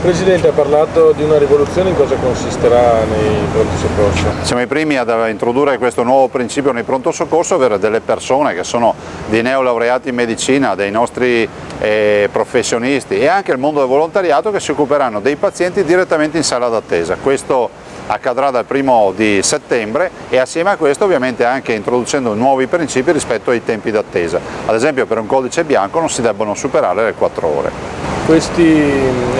Presidente ha parlato di una rivoluzione, in cosa consisterà nei pronto soccorso? Siamo i primi ad introdurre questo nuovo principio nei pronto soccorso, ovvero delle persone che sono dei neolaureati in medicina, dei nostri professionisti e anche il mondo del volontariato che si occuperanno dei pazienti direttamente in sala d'attesa. Questo accadrà dal 1° di settembre e assieme a questo ovviamente anche introducendo nuovi principi rispetto ai tempi d'attesa. Ad esempio per un codice bianco non si debbono superare le 4 ore. Questi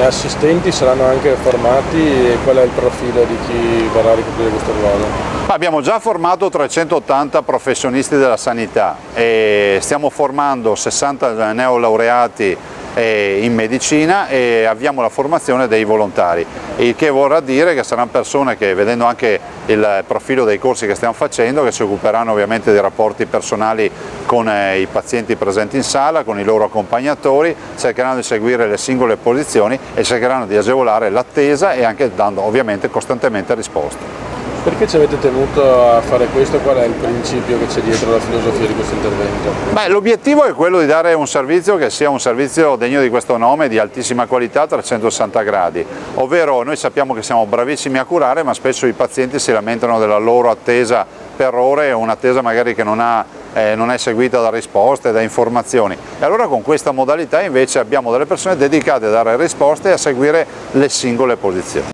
assistenti saranno anche formati e qual è il profilo di chi verrà a ricoprire questo ruolo? Abbiamo già formato 380 professionisti della sanità e stiamo formando 60 neolaureati in medicina e avviamo la formazione dei volontari, il che vorrà dire che saranno persone che, vedendo anche il profilo dei corsi che stiamo facendo, che si occuperanno ovviamente dei rapporti personali con i pazienti presenti in sala, con i loro accompagnatori, cercheranno di seguire le singole posizioni e cercheranno di agevolare l'attesa e anche dando ovviamente costantemente risposte. Perché ci avete tenuto a fare questo? Qual è il principio che c'è dietro la filosofia di questo intervento? L'obiettivo è quello di dare un servizio che sia un servizio degno di questo nome, di altissima qualità a 360 gradi, ovvero noi sappiamo che siamo bravissimi a curare, ma spesso i pazienti si lamentano della loro attesa per ore, un'attesa magari che non è seguita da risposte, da informazioni. E allora con questa modalità invece abbiamo delle persone dedicate a dare risposte e a seguire le singole posizioni.